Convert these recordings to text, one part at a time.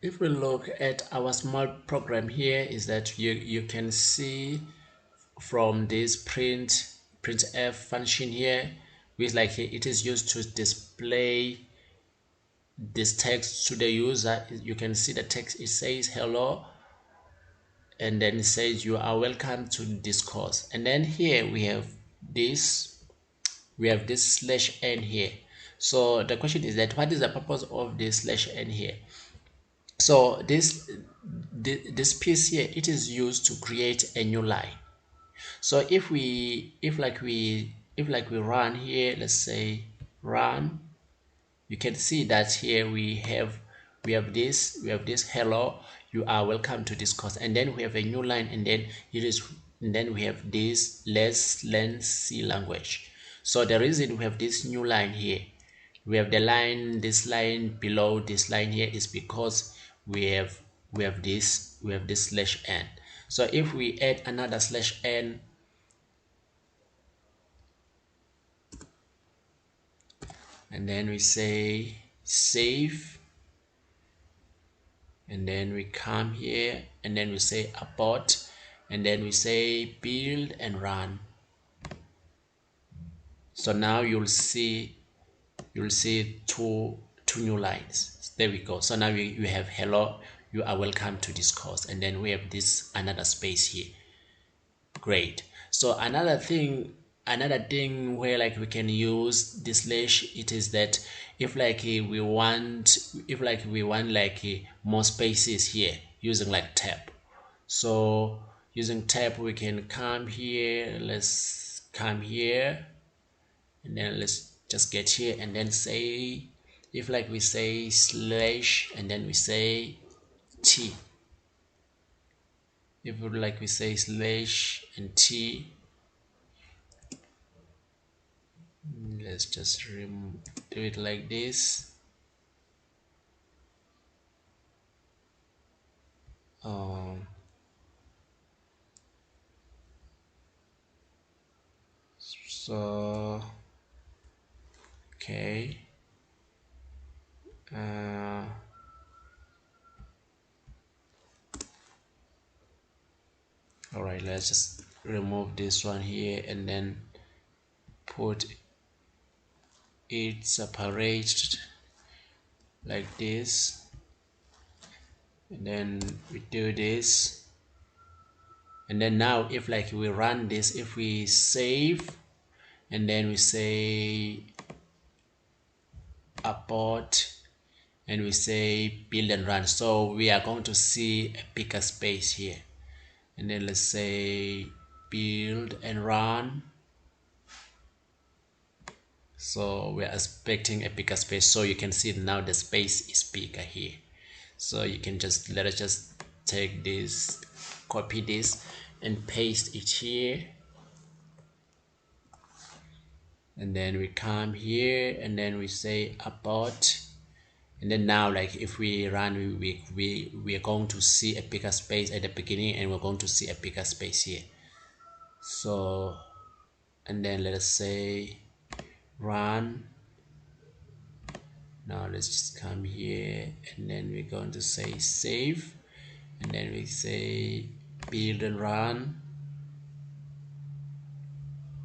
if we look at our small program here, is that you can see from this printf function here, which like it is used to display this text to the user. You can see the text, it says hello, and then it says you are welcome to this course. And then here we have this slash n here. So the question is that what is the purpose of this slash n here? So this piece here, it is used to create a new line. So if we run here, let's say run, you can see that here we have this hello, you are welcome to this course, and then we have a new line, and then we have this let's learn C language. So the reason we have this new line here, we have this line below this line here, is because we have this slash n. So if we add another slash n, and then we say save, and then we come here, and then we say abort, and then we say build and run. So now you'll see two new lines. There we go. So now you have hello, you are welcome to this course, and then we have this another space here. Great. So another thing where like we can use this slash, it is that if we want more spaces here using like tab. So using tab, we can come here, let's come here, and then let's just get here, and then say, if we say slash, and then we say t, if we say slash and t, let's just do it like this. So okay, all right, let's just remove this one here, and then put it separated like this, and then we do this, and then now if we run this, if we save, and then we say abort, and we say build and run, so we are going to see a bigger space here, and then let's say build and run. So we are expecting a bigger space, so you can see now the space is bigger here. So you can just let us just take this, copy this, and paste it here, and then we come here, and then we say abort, and then now if we run, we are going to see a bigger space at the beginning, and we're going to see a bigger space here. So, and then let us say run. Now let's just come here, and then we're going to say save, and then we say build and run.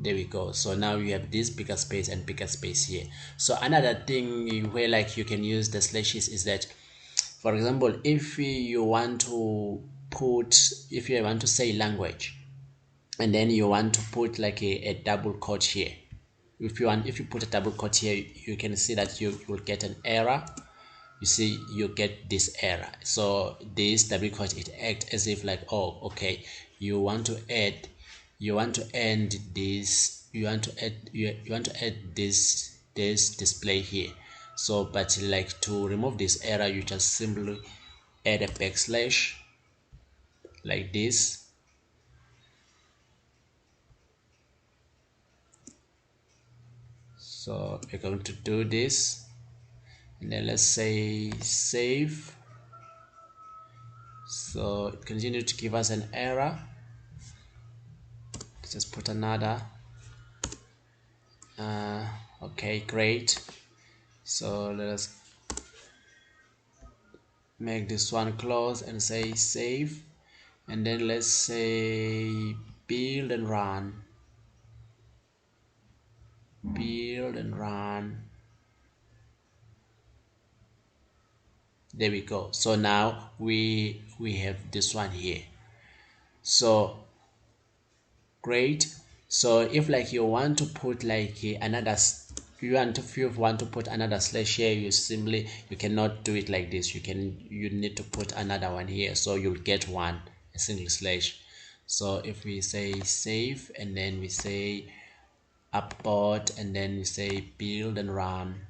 There we go. So now you have this bigger space and bigger space here. So another thing where you can use the slashes is that, for example, if you want to say language, and then you want to put a double quote here, if you put a double quote here, you can see that you will get an error. You see, you get this error. So this double quote, it acts as if oh, okay, you want to add this display here. So but to remove this error, you just simply add a backslash like this, so we're going to do this, and then let's say save. So it continues to give us an error. Let's just put another. Okay, great. So let us make this one close and say save, and then let's say build and run. Build and run. There we go. So now we have this one here. So great. So if like you want to put like another, if you want to put another slash here, you cannot do it like this. You need to put another one here, so you'll get a single slash. So if we say save and then we say upboard and then we say build and run.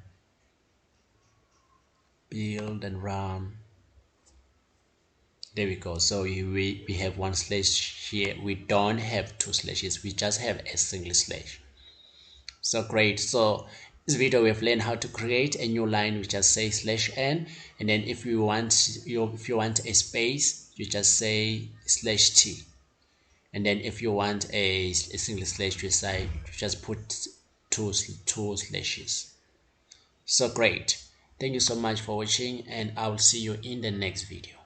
Build and run. There we go. So we have one slash here. We don't have two slashes, we just have a single slash. So great. So this video we've learned how to create a new line. We just say /n, and then if you want a space, you just say /t, and then if you want a single slash, you just put two slashes. So great. Thank you so much for watching, and I will see you in the next video.